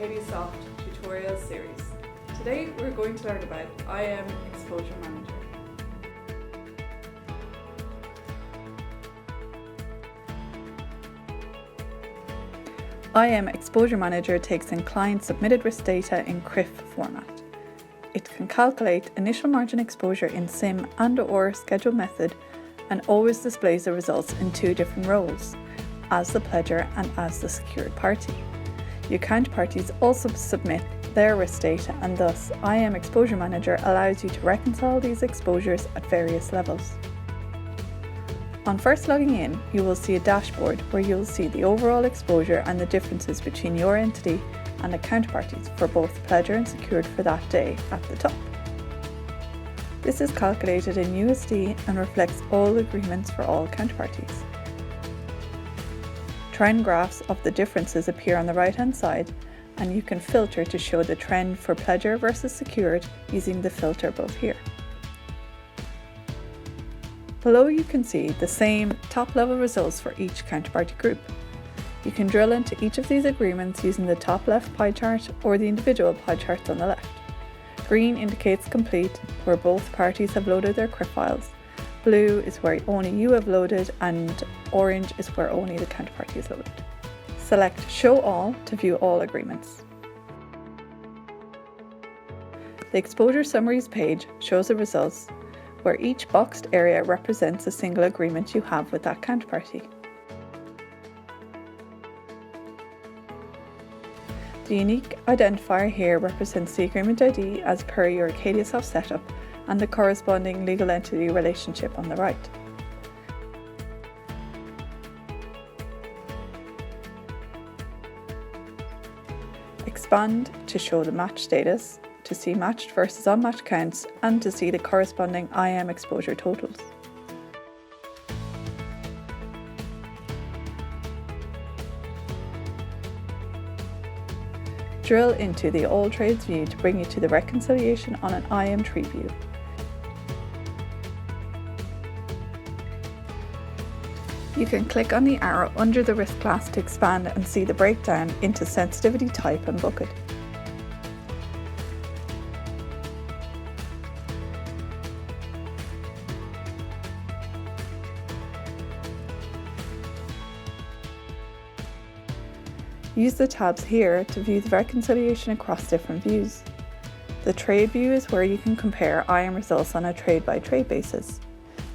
Acadiasoft tutorial series. Today we're going to learn about IM Exposure Manager. IM Exposure Manager takes in client submitted risk data in CRIF format. It can calculate initial margin exposure in SIM and/or schedule method and always displays the results in two different roles, as the pledger and as the secured party. Your counterparties also submit their risk data, and thus IM Exposure Manager allows you to reconcile these exposures at various levels. On first logging in, you will see a dashboard where you will see the overall exposure and the differences between your entity and the counterparties for both pledger and secured for that day at the top. This is calculated in USD and reflects all agreements for all counterparties. Trend graphs of the differences appear on the right-hand side, and you can filter to show the trend for pledger versus secured using the filter above here. Below you can see the same top-level results for each counterparty group. You can drill into each of these agreements using the top left pie chart or the individual pie charts on the left. Green indicates complete, where both parties have loaded their CRIF files. Blue is where only you have loaded, and orange is where only the counterparty is loaded. Select Show All to view all agreements. The Exposure Summaries page shows the results, where each boxed area represents a single agreement you have with that counterparty. The unique identifier here represents the agreement ID as per your Acadiasoft setup and the corresponding legal entity relationship on the right. Expand to show the match status, to see matched versus unmatched counts, and to see the corresponding IM exposure totals. Drill into the All Trades view to bring you to the reconciliation on an IM tree view. You can click on the arrow under the risk class to expand and see the breakdown into sensitivity type and bucket. Use the tabs here to view the reconciliation across different views. The trade view is where you can compare IM results on a trade-by-trade basis.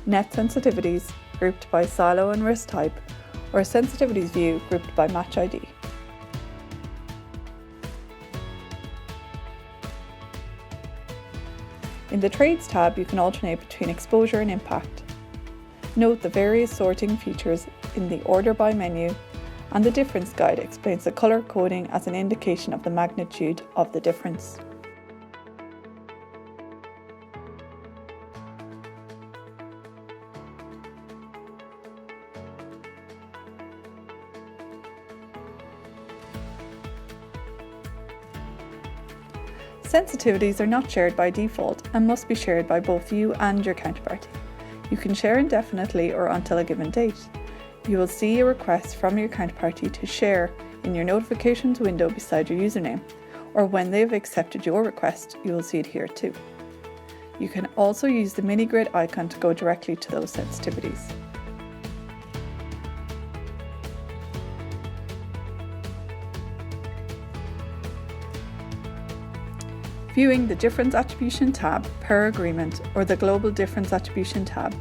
Net sensitivities grouped by silo and risk type, or a sensitivities view grouped by match ID. In the Trades tab, you can alternate between exposure and impact. Note the various sorting features in the Order By menu, and the Difference Guide explains the colour coding as an indication of the magnitude of the difference. Sensitivities are not shared by default and must be shared by both you and your counterparty. You can share indefinitely or until a given date. You will see a request from your counterparty to share in your notifications window beside your username, or when they have accepted your request, you will see it here too. You can also use the mini grid icon to go directly to those sensitivities. Viewing the Difference Attribution tab per agreement or the Global Difference Attribution tab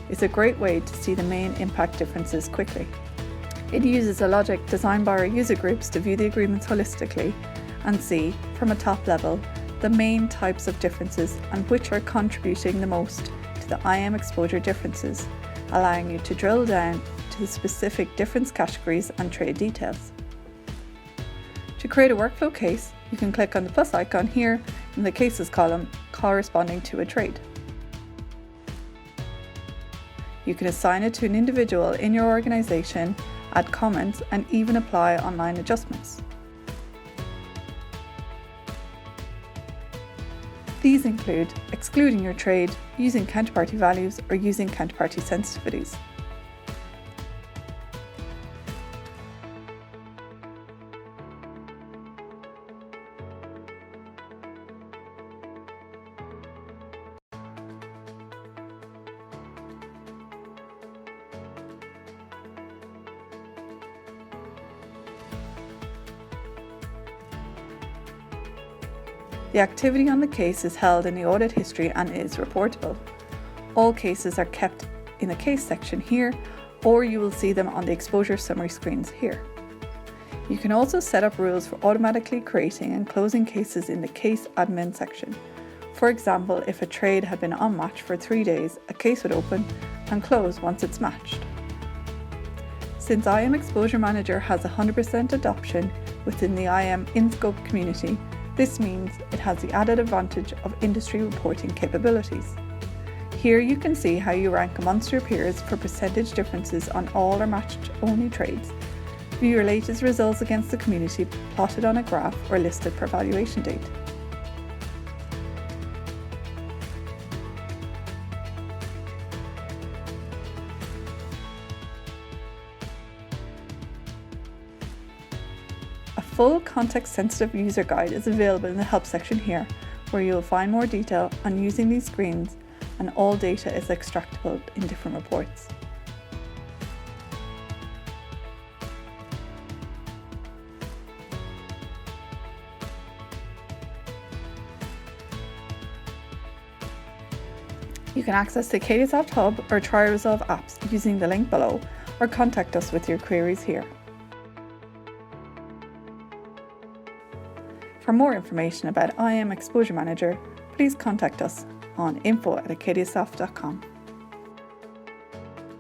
is a great way to see the main impact differences quickly. It uses a logic designed by our user groups to view the agreements holistically and see, from a top level, the main types of differences and which are contributing the most to the IM exposure differences, allowing you to drill down to the specific difference categories and trade details. To create a workflow case, you can click on the plus icon here in the Cases column corresponding to a trade. You can assign it to an individual in your organisation, add comments, and even apply online adjustments. These include excluding your trade, using counterparty values, or using counterparty sensitivities. The activity on the case is held in the audit history and is reportable. All cases are kept in the case section here, or you will see them on the exposure summary screens here. You can also set up rules for automatically creating and closing cases in the case admin section. For example, if a trade had been on match for 3 days, a case would open and close once it's matched. Since IM Exposure Manager has 100% adoption within the IM in-scope community, this means it has the added advantage of industry reporting capabilities. Here you can see how you rank amongst your peers for percentage differences on all or matched only trades. View your latest results against the community plotted on a graph or listed per valuation date. A full context-sensitive user guide is available in the help section here, where you will find more detail on using these screens, and all data is extractable in different reports. You can access the Acadiasoft Hub or TriResolve apps using the link below, or contact us with your queries here. For more information about IM Exposure Manager, please contact us on info@acadiasoft.com.